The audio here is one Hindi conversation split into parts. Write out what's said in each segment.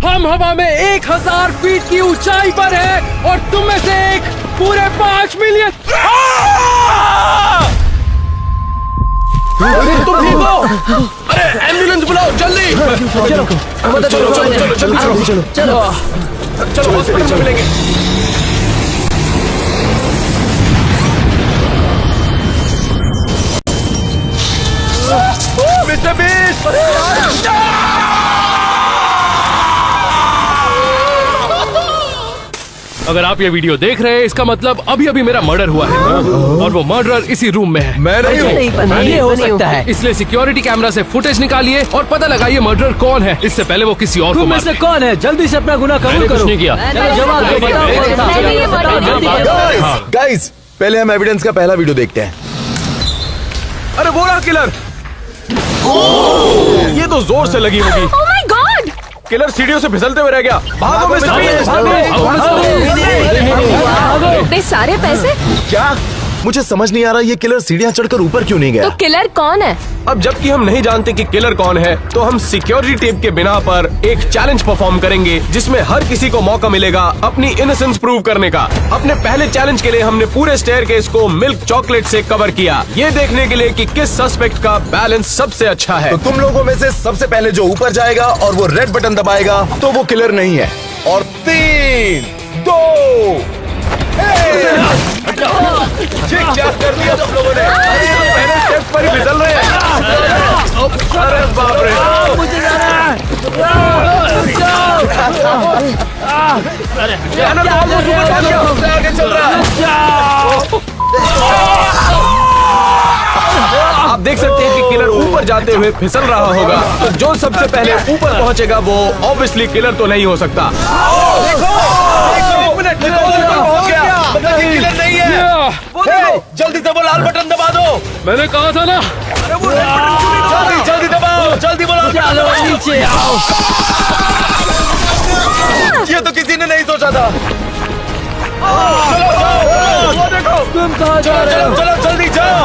हम हवा में 1000 फीट की ऊंचाई पर है और तुम में से एक पूरे 5 मिलियन। तुम ठीक हो? अरे एम्बुलेंस बुलाओ जल्दी। चलो चलो हॉस्पिटल में मिलेंगे। Mister beast! अगर आप ये वीडियो देख रहे हैं इसका मतलब अभी अभी मेरा मर्डर हुआ है और वो मर्डरर इसी रूम में है। मैं नहीं हूँ। ये हो सकता है। इसलिए सिक्योरिटी कैमरा से फुटेज निकालिए और पता लगाइए मर्डरर कौन है। इससे पहले वो किसी और को तुम में मार से दे। कौन है? जल्दी से अपना गुनाह कबूल करो। कुछ नहीं किया। चलो जवाब दो, बताओ कौन था? गाइस पहले हम एविडेंस का पहला वीडियो देखते हैं। अरे वो रहा किलर। ये तो जोर से लगी होगी। Oh my God! किलर सीढ़ियों से फिसलते हुए रह गया। भागो मिस्टर बीस्ट! इतने सारे पैसे? क्या मुझे समझ नहीं आ रहा ये किलर सीढ़ियां चढ़कर ऊपर क्यों नहीं तो गया? किलर कौन है? अब जबकि हम नहीं जानते कि किलर कौन है, तो हम सिक्योरिटी टेप के बिना पर एक चैलेंज परफॉर्म करेंगे जिसमें हर किसी को मौका मिलेगा अपनी इनोसेंस प्रूव करने का। अपने पहले चैलेंज के लिए हमने पूरे स्टेयरकेस को मिल्क चॉकलेट से कवर किया, ये देखने के लिए कि किस सस्पेक्ट का बैलेंस सबसे अच्छा है। तो तुम लोगों में से सबसे पहले जो ऊपर जाएगा और वो रेड बटन दबाएगा तो वो किलर नहीं है। और 3, 2 क्या कर दिया तुम लोगों ने? पहले स्टेप पर ही फिसल रहे हैं। अरे बाप रे! तो सबसे आगे चल रहा है। आप देख सकते हैं कि किलर ऊपर जाते हुए फिसल रहा होगा, तो जो सबसे पहले ऊपर पहुंचेगा वो ऑब्वियसली किलर तो नहीं हो सकता। पहुंच गया, मतलब ये किलर नहीं है। जल्दी से वो लाल बटन दबा दो। मैंने कहा था ना। जल्दी दबाओ, जल्दी बोलो। नीचे आओ। ये तो किसी ने नहीं सोचा था। वो देखो, तुम कहाँ जा रहे हो? चलो जल्दी जाओ।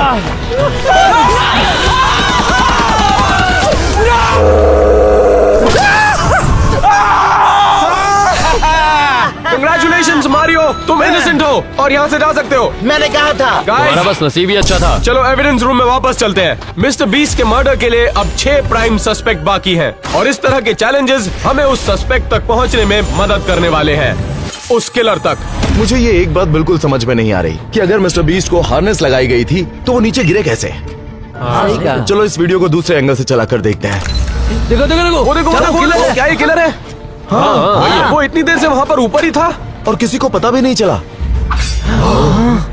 कंग्रेचुलेशंस मारियो, तुम इनोसेंट हो और यहाँ से जा सकते हो। मैंने कहा था। हमारा बस नसीब ही अच्छा था। चलो एविडेंस रूम में वापस चलते हैं। मिस्टर बीस्ट के मर्डर के लिए अब 6 प्राइम सस्पेक्ट बाकी हैं और इस तरह के चैलेंजेस हमें उस सस्पेक्ट तक पहुंचने में मदद करने वाले हैं, उस किलर तक। मुझे ये एक बात बिल्कुल समझ में नहीं आ रही कि अगर मिस्टर बीस्ट को हार्नेस लगाई गई थी तो वो नीचे गिरे कैसे? सही कहा। चलो इस वीडियो को दूसरे एंगल से चलाकर देखते हैं। देखो देखो देखो। वो देखो चलो, किलर है। क्या ये किलर है? हाँ, वो इतनी देर से वहाँ पर ऊपर ही था और किसी को पता भी नहीं चला।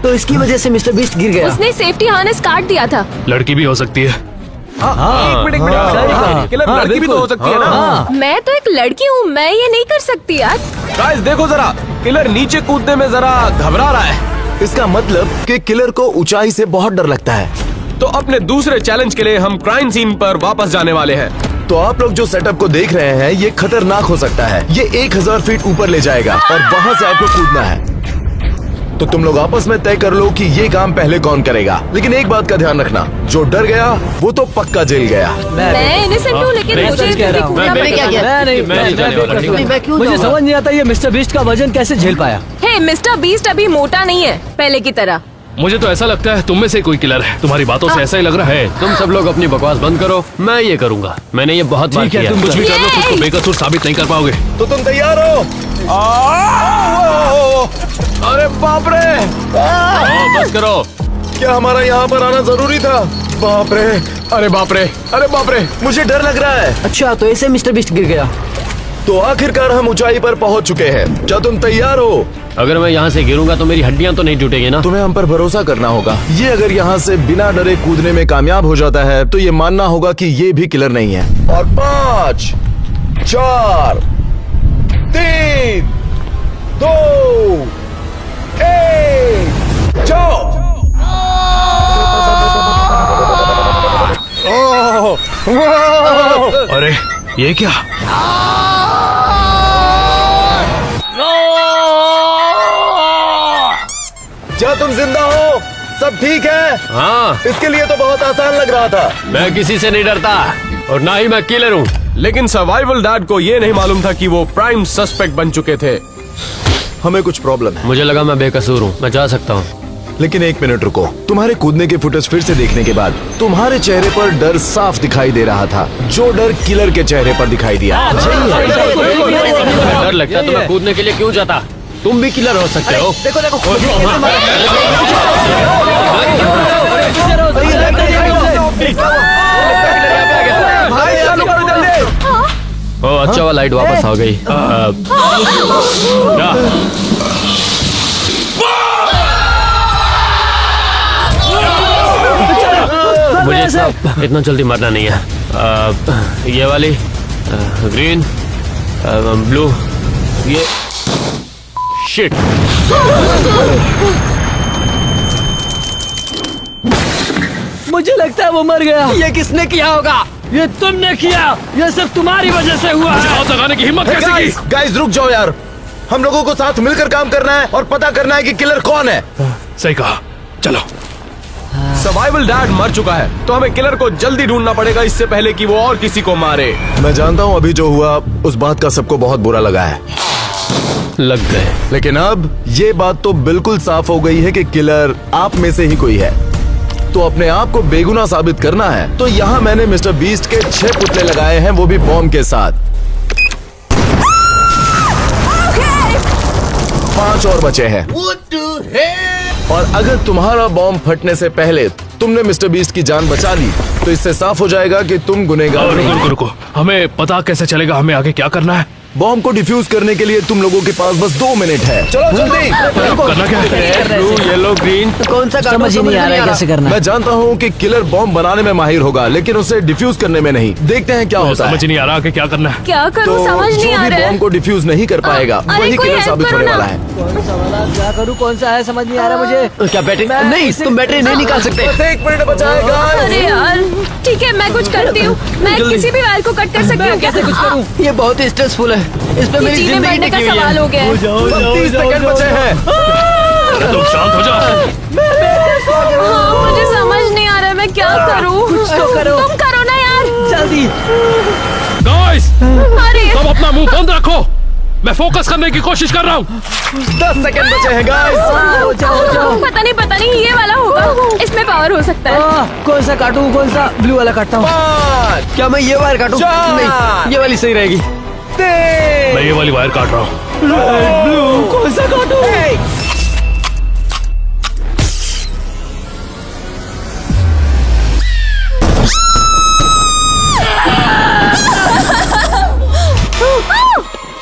तो इसकी वजह से मिस्टर बीस्ट गिर गया। उसने सेफ्टी हार्नेस काट दिया था। लड़की भी हो सकती है। एक मिनट सही कहा। किलर हाँ, लड़की भी तो हो सकती है ना। हाँ। मैं तो एक लड़की हूँ, मैं ये नहीं कर सकती यार। गाइस देखो जरा, किलर नीचे कूदने में जरा घबरा रहा है। इसका मतलब कि किलर को ऊंचाई से बहुत डर लगता है। तो अपने दूसरे चैलेंज के लिए हम क्राइम सीन पर वापस जाने वाले हैं। तो आप लोग जो सेटअप को देख रहे हैं ये खतरनाक हो सकता है। ये 1000 फीट ऊपर ले जाएगा और वहाँ से आपको कूदना है। तो तुम लोग आपस में तय कर लो कि ये काम पहले कौन करेगा। लेकिन एक बात का ध्यान रखना, जो डर गया वो तो पक्का जेल गया। मैं इनोसेंट हूँ लेकिन मैं मुझे सच कह रहा हूँ। कूदना पड़ेगा। मुझे समझ नहीं आता ये मिस्टर बीस्ट का वजन कैसे झेल पाया। हे, मिस्टर बीस्ट अभी मोटा नहीं है पहले की तरह। मुझे तो ऐसा लगता है तुम में से कोई किलर है। तुम्हारी बातों से ऐसा ही लग रहा है। तुम सब लोग अपनी बकवास बंद करो, मैं ये करूंगा। मैंने ये बहुत बार ठीक है, किया। तुम कुछ भी कर लो, खुद को बेकसूर साबित नहीं कर पाओगे। तो तुम तैयार हो? अरे बाप रे! बस करो। क्या हमारा यहाँ पर आना जरूरी था? बाप रे, अरे बाप रे! अरे बाप रे! मुझे डर लग रहा है। अच्छा तो ऐसे मिस्टर बीस्ट गिर गया। तो आखिरकार हम ऊंचाई पर पहुंच चुके हैं। क्या तुम तैयार हो? अगर मैं यहाँ से गिरूंगा तो मेरी हड्डियां तो नहीं टूटेगी ना। तुम्हें हम पर भरोसा करना होगा। ये अगर यहाँ से बिना डरे कूदने में कामयाब हो जाता है तो ये मानना होगा कि ये भी किलर नहीं है। और 5, 4, 3, 2, 1, जाओ। अरे ये क्या? क्या तुम जिंदा हो? सब ठीक है? हाँ, इसके लिए तो बहुत आसान लग रहा था। मैं किसी से नहीं डरता और ना ही मैं किलर हूँ। लेकिन सर्वाइवल डैड को ये नहीं मालूम था कि वो प्राइम सस्पेक्ट बन चुके थे। हमें कुछ प्रॉब्लम है, मुझे लगा मैं बेकसूर हूँ, मैं जा सकता हूँ। लेकिन एक मिनट रुको। तुम्हारे कूदने के फुटेज फिर से देखने के बाद तुम्हारे चेहरे पर डर साफ दिखाई दे रहा था, जो डर किलर के चेहरे पर दिखाई दिया। डर लगता तो मैं कूदने के लिए क्यों जाता? तुम भी किलर हो सकते हो। देखो देखो ओ अच्छा हुआ लाइट वापस आ गई। क्या? मुझे इतना जल्दी मरना नहीं है। ये वाली ग्रीन, ब्लू, ये शिट। मुझे लगता है वो मर गया। ये किसने किया होगा? ये तुमने किया। ये सब तुम्हारी वजह से हुआ है। हाथ लगाने की हिम्मत कैसे की? गाइस रुक जाओ यार, हम लोगों को साथ मिलकर काम करना है और पता करना है कि किलर कौन है। सही कहा, चलो। सर्वाइवल डैड मर चुका है, तो हमें किलर को जल्दी ढूंढना पड़ेगा इससे पहले कि वो और किसी को मारे। मैं जानता हूँ अभी जो हुआ उस बात का सबको बहुत बुरा लगा है, लग गए। लेकिन अब ये बात तो बिल्कुल साफ हो गई है कि किलर आप में से ही कोई है। तो अपने आप को बेगुनाह साबित करना है, तो यहाँ मैंने मिस्टर बीस्ट के 6 पुतले लगाए हैं, वो भी बॉम्ब के साथ। 5 और बचे हैं। और अगर तुम्हारा बॉम्ब फटने से पहले तुमने मिस्टर बीस्ट की जान बचा ली, तो इससे साफ हो जाएगा कि तुम गुनहगार नहीं। रुको रुको, हमें पता कैसे चलेगा हमें आगे क्या करना है? बॉम्ब को डिफ्यूज करने के लिए तुम लोगों के पास बस 2 मिनट है। चलो जल्दी। करना क्या है? Blue, yellow, green. कौन सा समझ ही नहीं आ रहा है कैसे करना है। मैं जानता हूँ कि किलर बॉम्ब बनाने में माहिर होगा, लेकिन उसे डिफ्यूज करने में नहीं। देखते हैं क्या होता है। समझ नहीं आ रहा कि क्या करना है। क्या तो करूँ समझ जो नहीं आ भी रहा बॉम्ब है। को डिफ्यूज नहीं कर पाएगा अरे वही कोई किलर हेल्प साबित करो होने ना। वाला है। कौन सा वाला क्या करूँ, कौन सा है समझ नहीं आ रहा मुझे। क्या बैटरी नहीं, तुम बैटरी नहीं निकाल सकते। बस 1 मिनट बचा है guys। अरे यार ठीक है, मैं कुछ करती हूँ। मैं किसी भी वायर को कट कर सकती हूँ। कैसे कुछ करूँ? ये बहुत ही स्ट्रेसफुल है, इस पे मेरी जीने जिंदगी मरने का टिकी हुई सवाल है। हो गया है। 30 सेकंड बचे हैं। तुम शांत हो जाओ। हाँ, मुझे समझ नहीं आ रहा है मैं क्या करूँ। कुछ तो करो। तुम करो ना यार। जल्दी। गाइस, अरे सब अपना मुंह बंद रखो, मैं फोकस करने की कोशिश कर रहा हूँ। 10 सेकंड बचे हैं गाइस। जाओ। पता नहीं ये वाला होगा, इसमें पावर हो सकता है। कौन सा काटूं, कौन सा ब्लू वाला काटता हूँ? 5 क्या मैं ये वायर काटूं? 4 नहीं, ये वाली सही रहेगी। 3 मैं ये वाली वायर काट रहा हूँ। ब्लू कौन सा काटूं?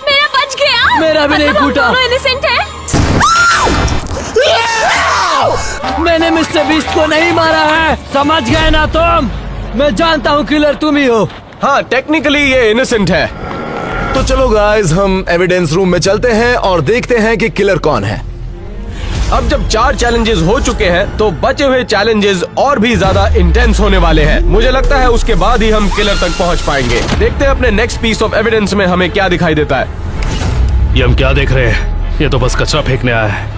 मेरा बच गया। मेरा भी नहीं मतलब हम फूटा। दोनों innocent हैं। मैंने मिस्टर बीस्ट को नहीं मारा है, समझ गए ना तुम? मैं जानता हूँ किलर तुम ही हो। हाँ, टेक्निकली ये इनोसेंट है। तो चलो गाइस, हम एविडेंस रूम में चलते हैं और देखते हैं कि किलर कौन है। अब जब 4 चैलेंजेस हो चुके हैं, तो बचे हुए चैलेंजेस और भी ज्यादा इंटेंस होने वाले हैं। मुझे लगता है उसके बाद ही हम किलर तक पहुंच पाएंगे। देखते हैं अपने नेक्स्ट पीस ऑफ एविडेंस में हमें क्या दिखाई देता है। ये हम क्या देख रहे हैं? ये तो बस कचरा फेंकने आया है।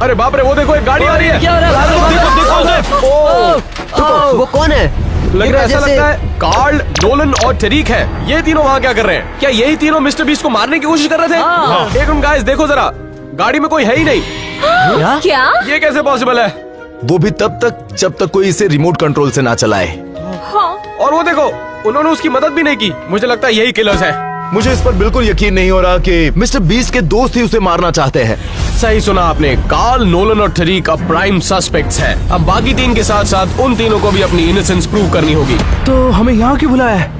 अरे बाप रे, वो देखो एक गाड़ी आ रही है। क्या हो रहा है? देखो। वो कौन है? लग रहा है, ऐसा लगता है कार्ल, नोलन और टरीक है। ये तीनों वहाँ क्या कर रहे हैं? क्या यही तीनों मिस्टर बीस्ट को मारने की कोशिश कर रहे थे? हाँ। एक मिनट गाइस, देखो जरा, गाड़ी में कोई है ही नहीं। क्या? ये कैसे पॉसिबल है? वो भी तब तक जब तक कोई इसे रिमोट कंट्रोल से ना चलाए। हाँ। और वो देखो, उन्होंने उसकी मदद भी नहीं की। मुझे लगता है यही किलर्स है। मुझे इस पर बिल्कुल यकीन नहीं हो रहा कि मिस्टर बीस्ट के दोस्त ही उसे मारना चाहते हैं। सही सुना आपने, कार्ल, नोलन और टरीक अब प्राइम सस्पेक्ट्स हैं। अब बाकी 3 के साथ साथ उन तीनों को भी अपनी इनोसेंस प्रूव करनी होगी। तो हमें यहाँ क्यों बुलाया है?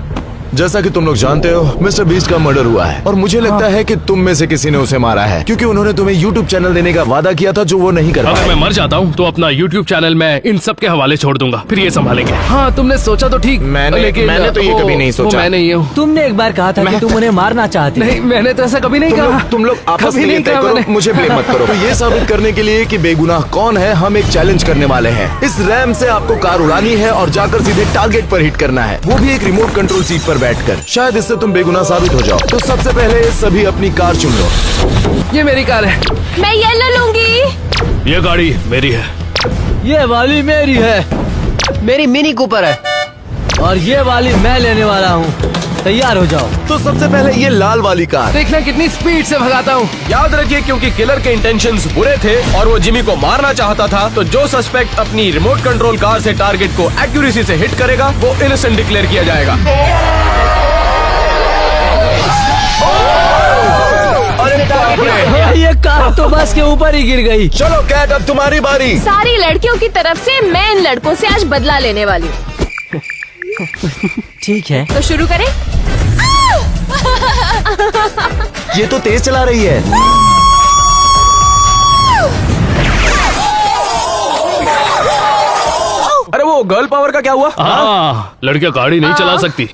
जैसा कि तुम लोग जानते हो, मिस्टर बीस्ट का मर्डर हुआ है और मुझे लगता है कि तुम में से किसी ने उसे मारा है, क्योंकि उन्होंने तुम्हें YouTube चैनल देने का वादा किया था जो वो नहीं कर अगर पाए। मैं मर जाता हूँ तो अपना YouTube चैनल मैं इन सब के हवाले छोड़ दूंगा, फिर ये संभालेंगे। हाँ, तुमने सोचा तो ठीक। मैंने तो ये कभी नहीं सोचा। मैं नहीं हूँ। तुमने एक बार कहा था कि तुम उन्हें मारना चाहते। नहीं, मैंने तो ऐसा कभी नहीं कहा। तुम लोग आपस कभी में ये नहीं तय कहा करो, मैंने। मुझे ब्लेम मत करो। तो ये साबित करने के लिए कि बेगुनाह कौन है, हम एक चैलेंज करने वाले हैं। इस रैम से आपको कार उड़ानी है और जाकर सीधे टारगेट पर हिट करना है, वो भी एक रिमोट कंट्रोल सीट पर बैठकर। शायद इससे तुम बेगुनाह साबित हो जाओ। तो सबसे पहले सभी अपनी कार चुन लो। ये मेरी कार है। मैं येलो लूंगी। ये गाड़ी मेरी है। ये वाली मेरी है। मेरी मिनी कूपर है और ये वाली मैं लेने वाला हूँ। तैयार हो जाओ। तो सबसे पहले ये लाल वाली कार। देखना कितनी स्पीड से भगाता हूँ। याद रखिए, क्योंकि किलर के इंटेंशंस बुरे थे और वो जिमी को मारना चाहता था, तो जो सस्पेक्ट अपनी रिमोट कंट्रोल कार से टारगेट को एक्यूरेसी से हिट करेगा वो इनोसेंट डिक्लेयर किया जाएगा। अरे बाप रे। ये कार तो बस के ऊपर ही गिर गई। चलो कैट, अब तुम्हारी बारी। सारी लड़कियों की तरफ से मैं इन लड़कों से आज बदला लेने वाली हूँ। ठीक है। तो शुरू करें? ये तो तेज चला रही है। अरे वो गर्ल पावर का क्या हुआ? हाँ, लड़कियां गाड़ी नहीं चला सकती।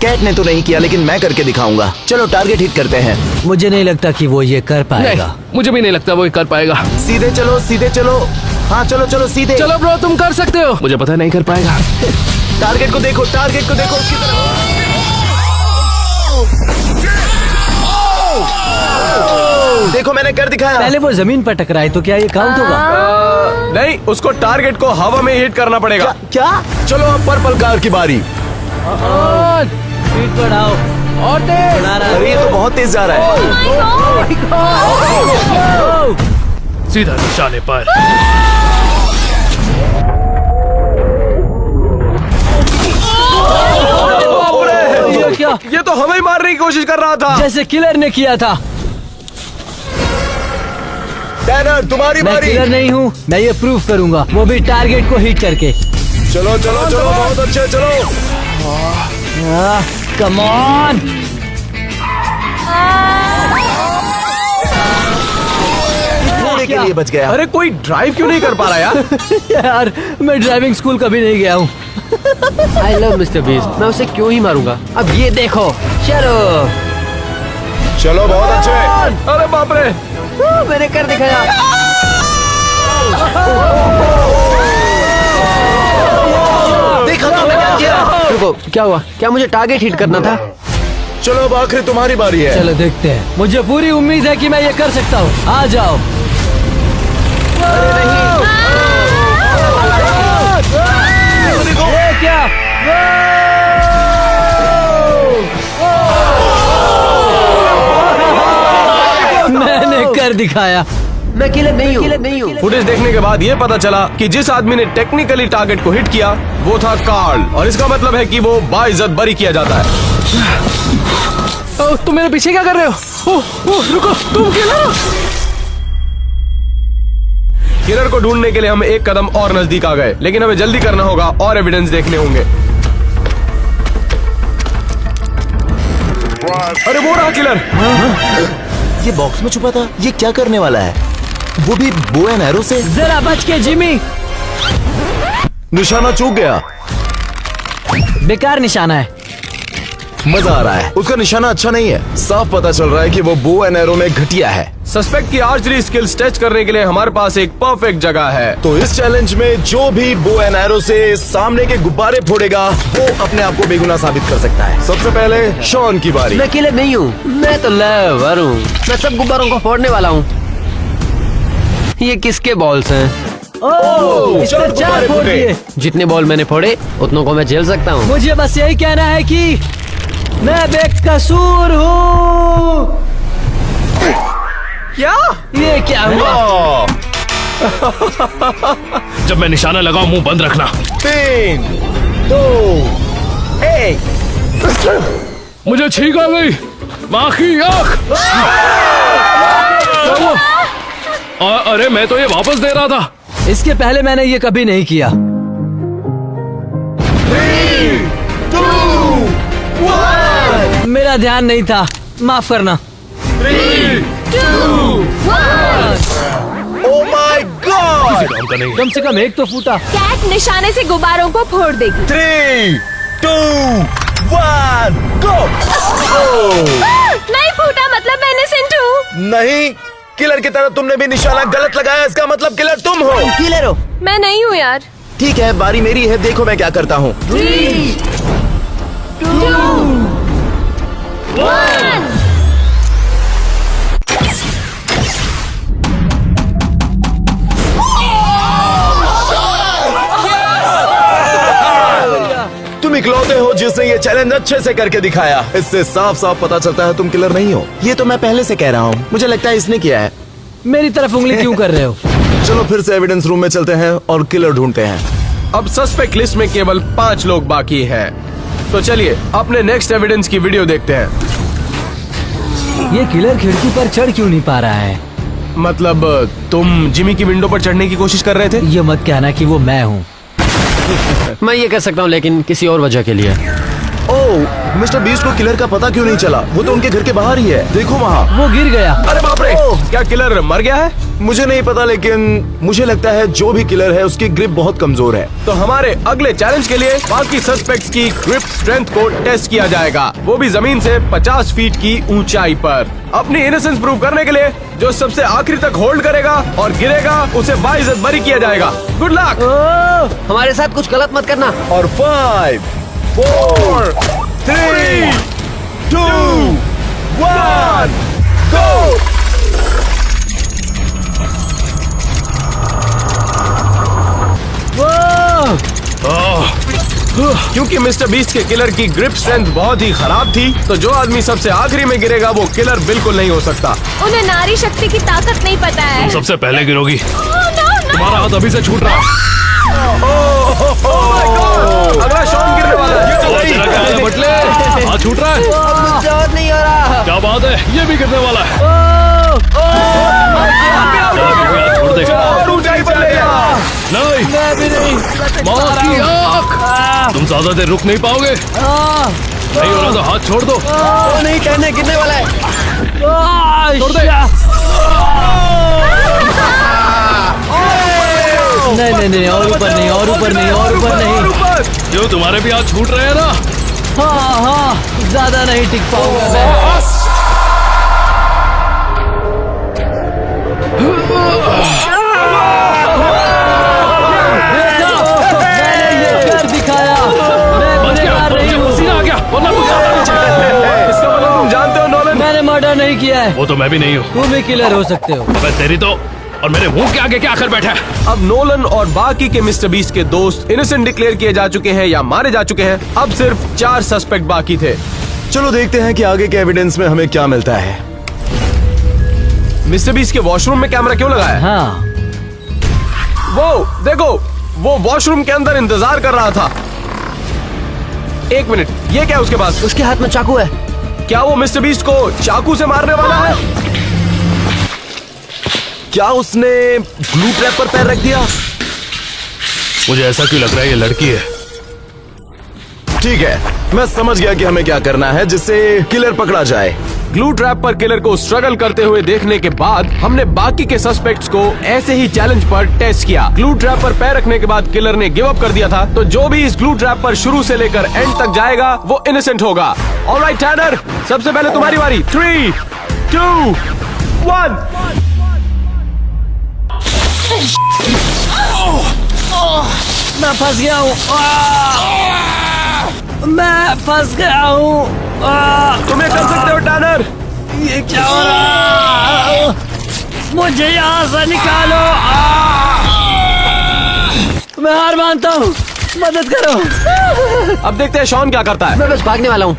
कैट ने तो नहीं किया, लेकिन मैं करके दिखाऊंगा। चलो टारगेट हिट करते हैं। मुझे नहीं लगता कि वो ये कर पाएगा। नहीं, मुझे भी नहीं लगता वो ये कर पाएगा। सीधे चलो, सीधे चलो। हाँ चलो चलो सीधे। चलो ब्रो, तुम कर सकते हो। मुझे पता नहीं कर पाएगा। टारगेट को देखो, टारगेट को देखो, उसकी तरफ। देखो मैंने कर दिखाया। पहले वो जमीन पर टकराए तो क्या ये काउंट होगा? नहीं, उसको टारगेट को हवा में हिट करना पड़ेगा। क्या? चलो अब पर्पल कार की बारी। स्पीड बढ़ाओ और तेज। बना रहा अरे ये तो बहुत तेज जा रहा है। सीधा निशाने पर। ये क्या? ये तो हमें ही मारने की कोशिश कर रहा था। जैसे किलर ने किया था। टैनर तुम्हारी मैं बारी। किलर नहीं हूँ, मैं ये प्रूफ करूंगा, वो भी टारगेट को हिट करके। चलो चलो चलो, बहुत अच्छे, चलो। Come on. थोड़े के लिए बच गया। अरे कोई ड्राइव क्यों नहीं कर पा रहा यार? यार मैं ड्राइविंग स्कूल कभी नहीं गया हूँ। I love mister beast. मैं उसे क्यों ही मारूंगा? अब ये देखो। चलो। चलो बहुत अच्छे। अरे बाप रे। मैंने कर दिखाया। देखा तुमने क्या किया? रुको, क्या हुआ? क्या मुझे टारगेट हिट करना था? चलो अब आखिरी तुम्हारी बारी है। चलो देखते हैं। मुझे पूरी उम्मीद है कि मैं ये कर सकता हूँ। आ जाओ। ये क्या? मैंने कर दिखाया। मैं किलर नहीं हूँ। फुटेज देखने के बाद ये पता चला कि जिस आदमी ने टेक्निकली टारगेट को हिट किया वो था कार्ल, और इसका मतलब है कि वो बाइज्जत बरी किया जाता है। तुम मेरे पीछे क्या कर रहे हो? रुको, तुम किलर हो? किलर को ढूंढने के लिए हम एक कदम और नजदीक आ गए, लेकिन हमें जल्दी करना होगा और एविडेंस देखने होंगे। अरे वो रहा किलर। ये बॉक्स में छुपा था। ये क्या करने वाला है? वो भी बो एंड एरो से। जरा बच के जिमी। निशाना चूक गया। बेकार निशाना है। मजा आ रहा है। उसका निशाना अच्छा नहीं है। साफ पता चल रहा है कि वो बो एंड एरो में घटिया है। सस्पेक्ट की आर्चरी स्किल्स टेस्ट करने के लिए हमारे पास एक परफेक्ट जगह है। तो इस चैलेंज में जो भी बो एंड एरो से सामने के गुब्बारे फोड़ेगा वो अपने आप को बेगुनाह साबित कर सकता है। सबसे पहले शॉन की बारी। मैं किलर नहीं हूँ। मैं तो लेवर हूँ। मैं सब गुब्बारों को फोड़ने वाला हूँ। ये किसके बॉल्स हैं? ओह, इसने चलो, 4 गुब्बारे फोड़ फूटे। दिए। जितने बॉल मैंने फोड़े उतनों को मैं झेल सकता हूँ। मुझे बस यही कहना है कि मैं बेकसूर हूँ। क्या? ये क्या हुआ? जब मैं निशाना लगाऊं मुंह बंद रखना। 3, 2, 1। मुझे छींक आ गई। माँ की आँख। अरे मैं तो ये वापस दे रहा था। इसके पहले मैंने ये कभी नहीं किया। 3, 2, 1। मेरा ध्यान नहीं था, माफ करना। 3, 2, 1। Oh my God! काम का नहीं। कम से कम एक तो फूटा। कैट निशाने से गुब्बारों को फोड़ देगी। 3, 2, 1, go! नहीं फूटा मतलब मैं इनोसेंट हूँ। नहीं, किलर की तरह तुमने भी निशाना गलत लगाया। इसका मतलब किलर तुम हो। किलर हो। मैं नहीं हूँ यार। ठीक है, बारी मेरी है। देखो मैं क्या करता हूँ। 3, 2, 1। तुम इकलौते हो जिसने ये चैलेंज अच्छे से करके दिखाया। इससे साफ साफ पता चलता है तुम किलर नहीं हो। ये तो मैं पहले से कह रहा हूँ। मुझे लगता है इसने किया है। मेरी तरफ उंगली क्यों कर रहे हो? चलो फिर से एविडेंस रूम में चलते हैं और किलर ढूंढते हैं। अब सस्पेक्ट लिस्ट में केवल 5 लोग बाकी हैं। तो चलिए अपने नेक्स्ट एविडेंस की वीडियो देखते हैं। ये किलर खिड़की पर चढ़ क्यों नहीं पा रहा है? मतलब तुम जिमी की विंडो पर चढ़ने की कोशिश कर रहे थे? ये मत कहना कि वो मैं हूँ। मैं ये कर सकता हूँ, लेकिन किसी और वजह के लिए। ओह, मिस्टर बीस्ट को किलर का पता क्यों नहीं चला? वो तो उनके घर के बाहर ही है। देखो वहाँ। वो गिर गया। अरे बाप रे, क्या किलर मर गया है? मुझे नहीं पता, लेकिन मुझे लगता है जो भी किलर है उसकी ग्रिप बहुत कमजोर है। तो हमारे अगले चैलेंज के लिए बाकी सस्पेक्ट्स की ग्रिप स्ट्रेंथ को टेस्ट किया जाएगा, वो भी जमीन से 50 फीट की ऊंचाई पर। अपनी इनोसेंस प्रूव करने के लिए जो सबसे आखिरी तक होल्ड करेगा और गिरेगा उसे बाइज्जत बरी किया जाएगा। Good luck. हमारे साथ कुछ गलत मत करना। और 5, 4, 3, 2, 1, गो। क्योंकि मिस्टर बीस्ट के किलर की ग्रिप स्ट्रेंथ बहुत ही खराब थी, तो जो आदमी सबसे आखिरी में गिरेगा वो किलर बिल्कुल नहीं हो सकता। उन्हें नारी शक्ति की ताकत नहीं पता है। सबसे पहले गिरोगी। no, तुम्हारा हाथ अभी से छूट रहा है। अगला शॉन गिरने वाला है। तेरा क्या है बटले? हाथ छूट रहा है। और नहीं हो रहा। क्या बात है, ये भी गिरने वाला है। छोड़ दे। और ऊंचाई पर ले जा। नहीं, मैं भी नहीं। मौत की आँख। तुम ज्यादा देर रुक नहीं पाओगे। नहीं हो रहा तो हाथ छोड़ दो। नहीं कहने गिरने वाला है। छोड़ दे। नहीं नहीं, और ऊपर नहीं, और ऊपर नहीं, और ऊपर नहीं। जो तुम्हारे भी हाथ छूट रहे हैं ना। हाँ, ज्यादा नहीं टिक पाऊंगा मैं। मैंने ये कर दिखाया। मैं गुनहगार नहीं हूँ। पसीना आ गया, वरना कुछ ज्यादा नहीं चाहिए। इसका मतलब तुम जानते हो नोलन? मैंने मर्डर नहीं किया है। वो तो मैं भी नहीं हूँ। तुम भी किलर हो सकते हो। मैं तेरी तो, और मेरे मुंह के आगे क्या आखिर बैठा है? अब नोलन और बाकी के मिस्टर बीस्ट के दोस्त इनोसेंट डिक्लेयर किए जा चुके हैं या मारे जा चुके हैं। अब सिर्फ 4 सस्पेक्ट बाकी थे। चलो देखते हैं कि आगे के एविडेंस में हमें क्या मिलता है। मिस्टर बीस्ट के वॉशरूम में कैमरा क्यों लगा है? हाँ, वो देखो, वो वॉशरूम के अंदर इंतजार कर रहा था। 1 मिनट, ये क्या है उसके पास? उसके हाथ में चाकू है। क्या वो मिस्टर बीस्ट को चाकू से मारने वाला है? क्या उसने ग्लू ट्रैप पर पैर रख दिया? मुझे ऐसा क्यों लग रहा है ये लड़की है। ठीक है, मैं समझ गया कि हमें क्या करना है जिससे किलर पकड़ा जाए। ग्लू ट्रैप पर किलर को स्ट्रगल करते हुए देखने के बाद हमने बाकी के सस्पेक्ट्स को ऐसे ही चैलेंज पर टेस्ट किया। ग्लू ट्रैप पर पैर रखने के बाद किलर ने गिव अप कर दिया था, तो जो भी इस ग्लू ट्रैप पर शुरू से लेकर एंड तक जाएगा वो इनोसेंट होगा। ऑलराइट टैनर, सबसे पहले तुम्हारी बारी। 3, 2, 1। मैं फंस गया हूँ। मैं फंस गया हूँ। तुम्हें कर सकते हो टैनर। ये क्या हो रहा है? मुझे यहाँ से निकालो। मैं हार मानता हूँ, मदद करो। अब देखते हैं शॉन क्या करता है। मैं बस भागने वाला हूँ।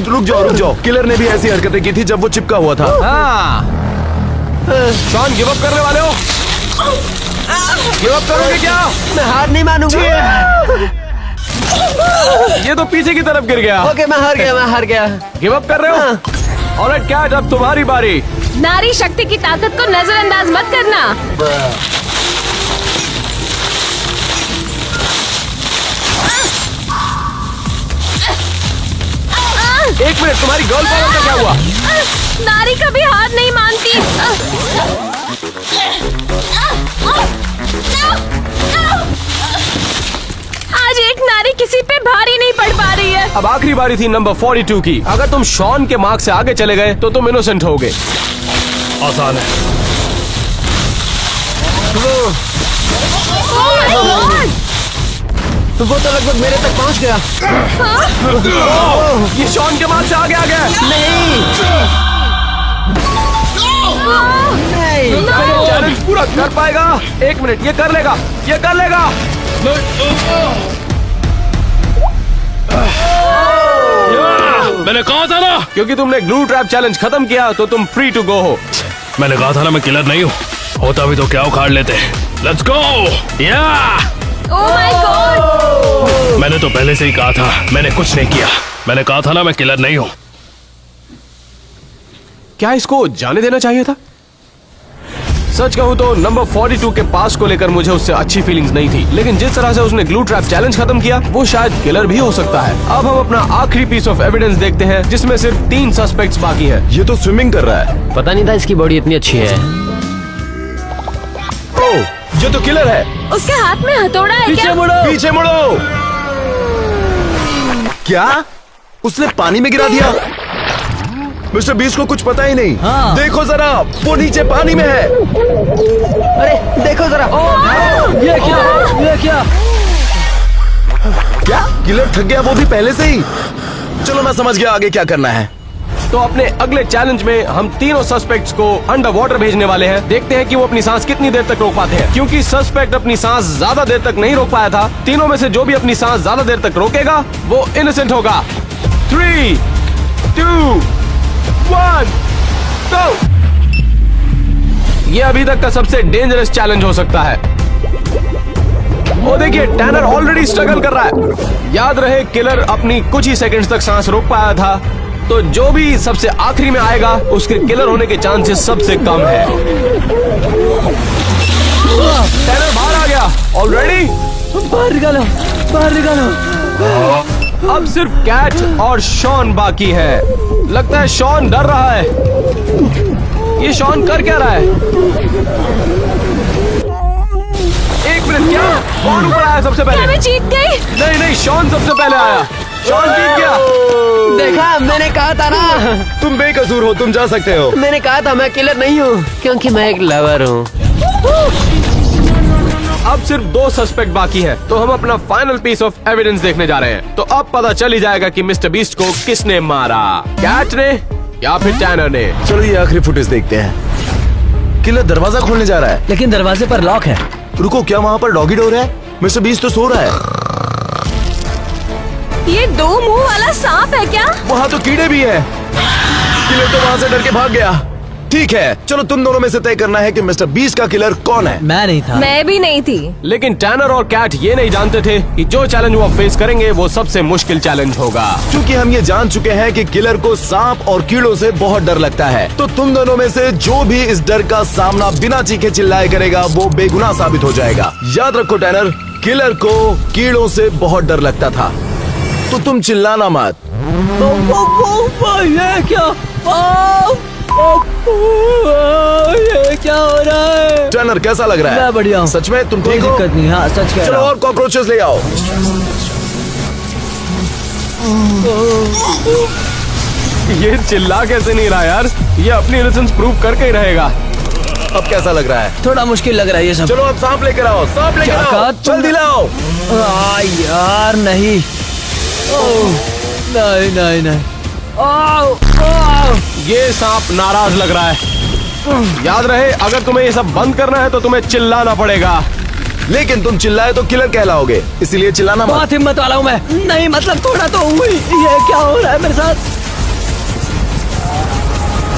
रुक जाओ। किलर ने भी ऐसी हरकतें की थी जब वो चिपका हुआ था। हाँ, शॉन गिव अप करने वाले हो? गिव अप करोगे क्या? मैं हार नहीं मानूंगा। ये तो पीछे की तरफ गिर गया। ओके, मैं हार गया। गिव अप कर रहे हो? ऑलराइट कैट, अब तुम्हारी बारी। नारी शक्ति की ताकत को नजरअंदाज मत करना। 1 मिनट, तुम्हारी गर्ल पावर का क्या हुआ? नारी कभी हार नहीं मानती। आज एक नारी किसी पे भारी नहीं पड़ पा रही है। अब आखिरी बारी थी नंबर 42 की। अगर तुम शॉन के मार्क से आगे चले गए तो तुम इनोसेंट होगे। आसान है। तो वो तो लगभग मेरे तक पहुंच गया। ये शॉन के मार्क से आगे आ गया। नहीं, चैलेंज पूरा कर पाएगा। 1 मिनट, ये कर लेगा, ये कर लेगा। मैंने कहा था ना, क्योंकि तुमने ग्लू ट्रैप चैलेंज खत्म किया तो तुम फ्री टू गो हो। मैंने कहा था ना मैं किलर नहीं हूँ। होता भी तो क्या उखाड़ लेते। Let's go. या ओह माय गॉड। मैंने तो पहले से ही कहा था, मैंने कुछ नहीं किया। मैंने कहा था ना मैं किलर नहीं हूँ। क्या इसको जाने देना चाहिए था? सच कहूं तो नंबर 42 के पास को लेकर मुझे उससे अच्छी फीलिंग्स नहीं थी, लेकिन जिस तरह से उसने ग्लू ट्रैप चैलेंज खत्म किया वो शायद किलर भी हो सकता है। अब हम अपना आखिरी पीस ऑफ एविडेंस देखते हैं जिसमें सिर्फ 3 सस्पेक्ट्स बाकी हैं। ये तो स्विमिंग कर रहा है। पता नहीं था इसकी बॉडी इतनी अच्छी है। ओह, ये तो किलर है। उसके हाथ में हथौड़ा है क्या? पीछे मुड़ो। क्या? उसने पानी में गिरा दिया? मिस्टर बीस्ट को कुछ पता ही नहीं। हाँ। देखो जरा, वो नीचे पानी में है। अरे देखो जरा। ये क्या? ये क्या? क्या किलर थक गया, वो भी पहले से ही? चलो मैं समझ गया आगे क्या करना है। तो अपने अगले चैलेंज में हम तीनों सस्पेक्ट्स को अंडर वाटर भेजने वाले हैं। देखते हैं कि वो अपनी सांस कितनी देर तक रोक पाते हैं। क्योंकि सस्पेक्ट अपनी सांस ज्यादा देर तक नहीं रोक पाया था, तीनों में से जो भी अपनी सांस ज्यादा देर तक रोकेगा वो इनोसेंट होगा। 3, 2, 1, go! ये अभी तक का सबसे डेंजरस चैलेंज हो सकता है। वो देखिए, टैनर ऑलरेडी स्ट्रगल कर रहा है। याद रहे, किलर अपनी कुछ ही सेकंड्स तक सांस रोक पाया था, तो जो भी सबसे आखिरी में आएगा उसके किलर होने के चांसेस सबसे कम है। टैनर बाहर आ गया ऑलरेडी। बाहर निकालो, बाहर निकालो। अब सिर्फ कैट और शॉन बाकी है। लगता है शॉन डर रहा है। ये शॉन कर क्या रहा है? 1 मिनट, क्या कौन ऊपर आया सबसे क्या पहले? मैं जीत गई? नहीं नहीं, शॉन सबसे पहले आया। शॉन जीत गया। देखा, मैंने कहा था ना। तुम बेकसूर हो, तुम जा सकते हो। मैंने कहा था मैं किलर नहीं हूँ, क्योंकि मैं एक लवर हूँ। अब सिर्फ 2 सस्पेक्ट बाकी हैं, तो हम अपना फाइनल पीस ऑफ एविडेंस देखने जा रहे हैं। तो अब पता चल ही जाएगा कि मिस्टर बीस्ट को किसने मारा, कैट ने या फिर टैनर ने। चलो ये आखिरी फुटेज देखते हैं। किलर दरवाजा खोलने जा रहा है। लेकिन दरवाजे पर लॉक है। रुको, क्या वहाँ पर डॉगी डोर है? मिस्टर बीस्ट तो सो रहा है। ये 2 मुंह वाला सांप है क्या? वहाँ तो कीड़े भी है। किलर तो वहाँ से डर के भाग गया। ठीक है, चलो तुम दोनों में से तय करना है कि मिस्टर बीस्ट का किलर कौन है। मैं नहीं था। मैं भी नहीं थी। लेकिन टैनर और कैट ये नहीं जानते थे कि जो चैलेंज वो फेस करेंगे वो सबसे मुश्किल चैलेंज होगा। क्योंकि हम ये जान चुके हैं कि किलर को सांप और कीड़ों से बहुत डर लगता है, तो तुम दोनों में से जो भी इस डर का सामना बिना चीखे चिल्लाए करेगा वो बेगुनाह साबित हो जाएगा। याद रखो टैनर, किलर को कीड़ों से बहुत डर लगता था, तो तुम चिल्लाना मत। ये क्या? ये क्या हो रहा है? टैनर कैसा लग रहा है? मैं बढ़िया हूँ। सच में तुम कोई ठीक हो? दिक्कत नहीं। हाँ, सच कह चलो रहा हूँ। और कॉकरोचेस ले आओ। ये चिल्ला कैसे नहीं रहा यार? ये अपनी इनोसेंस प्रूव करके ही रहेगा। अब कैसा लग रहा है? थोड़ा मुश्किल लग रहा है ये सब। चलो अब सांप लेकर आओ, सांप लेकर क्या कहा आओ, तुमने? जल्दी लाओ। यार नहीं। नहीं नहीं नहीं। ये सांप नाराज लग रहा है। याद रहे, अगर तुम्हें ये सब बंद करना है तो तुम्हें चिल्लाना पड़ेगा। लेकिन तुम चिल्लाए तो किलर कहलाओगे, इसलिए चिल्लाना मत। बहुत हिम्मत वाला हूँ मैं। नहीं मतलब थोड़ा तो हुई। ये क्या हो रहा है मेरे साथ?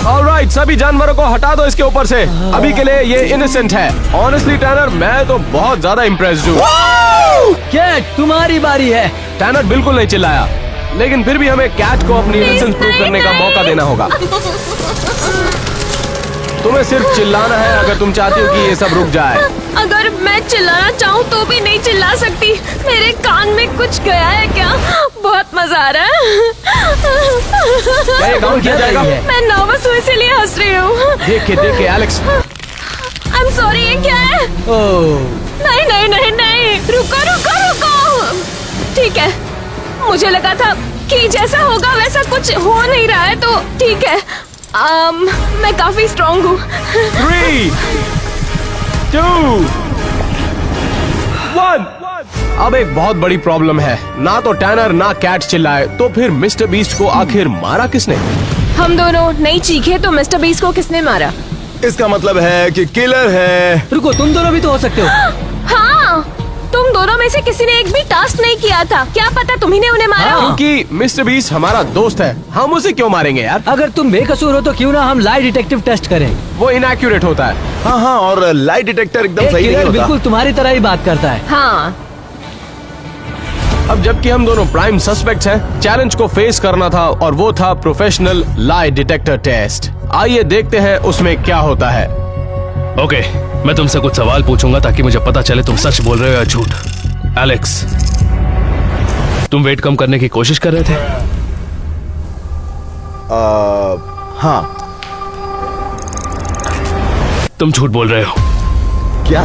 ऑलराइट, सभी जानवरों को हटा दो इसके ऊपर से। अभी के लिए ये इनोसेंट है। ऑनेस्टली टैनर, मैं तो बहुत ज्यादा इम्प्रेस्ड हूँ। कैट, तुम्हारी बारी है। टैनर बिल्कुल नहीं चिल्लाया, लेकिन फिर भी हमें कैट को अपनी इनोसेंस प्रूव करने का मौका देना होगा। तुम्हें सिर्फ चिल्लाना है अगर तुम चाहती हो कि ये सब रुक जाए। अगर मैं चिल्लाना चाहूँ तो भी नहीं चिल्ला सकती। मेरे कान में कुछ गया है क्या? बहुत मजा आ रहा है। क्या ये काउंट किया जाएगा? मैं नर्वस हूँ इसीलिए हंस रही हूँ। देखे एलेक्स। आई एम सॉरी, ये क्या है? ओह, नहीं नहीं नहीं नहीं, रुको रुको रुको। ठीक है, मुझे लगा था कि जैसा होगा वैसा कुछ हो नहीं रहा है, तो ठीक है। मैं काफी स्ट्रॉन्ग हूँ। 3, 2, 1। अब एक बहुत बड़ी प्रॉब्लम है। ना तो टैनर ना कैट चिल्लाए, तो फिर मिस्टर बीस्ट को आखिर मारा किसने? हम दोनों नहीं चीखे तो मिस्टर बीस्ट को किसने मारा? इसका मतलब है कि किलर है। रुको, तुम दोनों भी तो हो सकते हो। हाँ, तुम दोनों में से किसी ने एक भी टास्क नहीं किया था। क्या पता तुम्ही ने उन्हें मारा हो। क्योंकि मिस्टर बीस्ट हमारा दोस्त है, हम उसे क्यों मारेंगे यार? अगर तुम बेकसूर हो तो क्यों ना हम लाई डिटेक्टिव टेस्ट करें। वो इनएक्यूरेट होता है। हाँ हाँ, और लाइट डिटेक्टर एकदम एक सही नहीं किलर होता। बिल्कुल तुम्हारी तरह ही बात करता है। हाँ, अब जबकि हम दोनों प्राइम सस्पेक्ट्स हैं, चैलेंज को फेस करना था और वो था प्रोफेशनल लाई डिटेक्टर टेस्ट। आइए देखते हैं उसमें क्या होता है। ओके, मैं तुमसे कुछ सवाल पूछूंगा ताकि मुझे पता चले तुम सच बोल रहे हो या झूठ। एलेक्स, तुम वेट कम करने की कोशिश कर रहे थे? हाँ। तुम झूठ बोल रहे हो। क्या?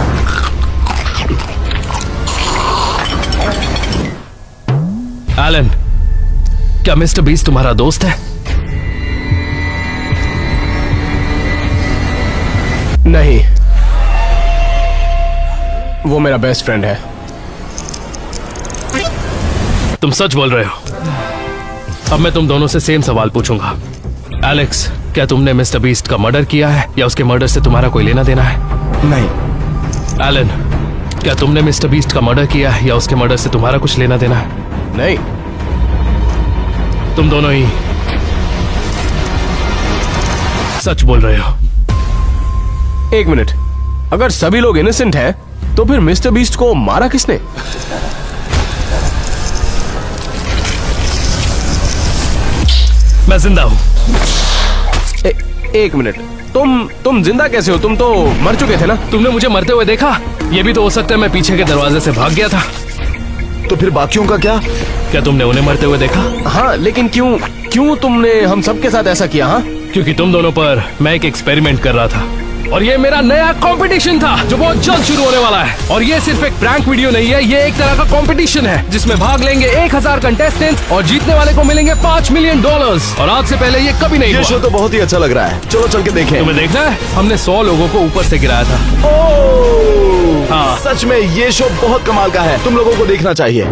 एलन, क्या मिस्टर बीस्ट तुम्हारा दोस्त है? नहीं, वो मेरा बेस्ट फ्रेंड है। तुम सच बोल रहे हो। अब मैं तुम दोनों से सेम सवाल पूछूंगा। एलेक्स, क्या तुमने मिस्टर बीस्ट का मर्डर किया है या उसके मर्डर से तुम्हारा कोई लेना देना है? नहीं। एलन, क्या तुमने मिस्टर बीस्ट का मर्डर किया है या उसके मर्डर से तुम्हारा कुछ लेना देना है? नहीं। तुम दोनों ही सच बोल रहे हो। एक मिनट, अगर सभी लोग इनोसेंट हैं, तो फिर मिस्टर बीस्ट को मारा किसने? मैं जिंदा हूं। एक मिनट, तुम जिंदा कैसे हो? तुम तो मर चुके थे ना? तुमने मुझे मरते हुए देखा? ये भी तो हो सकता है मैं पीछे के दरवाजे से भाग गया था। तो फिर बाकियों का क्या? क्या तुमने उन्हें मरते हुए देखा? हाँ, लेकिन क्यों तुमने हम सबके साथ ऐसा किया? हाँ, क्योंकि तुम दोनों पर मैं एक एक्सपेरिमेंट कर रहा था और ये मेरा नया कंपटीशन था जो बहुत जल्द शुरू होने वाला है। और ये सिर्फ एक प्रैंक वीडियो नहीं है, ये एक तरह का कंपटीशन है जिसमें भाग लेंगे 1000 कंटेस्टेंट्स और जीतने वाले को मिलेंगे $5 मिलियन। और आज से पहले ये कभी नहीं ये हुआ। शो तो बहुत ही अच्छा लग रहा है। चलो चल के देखें। तुम्हें देखना है? हमने 100 लोगों को ऊपर से गिराया था। ओह! हाँ। सच में ये शो बहुत कमाल का है, तुम लोगों को देखना चाहिए।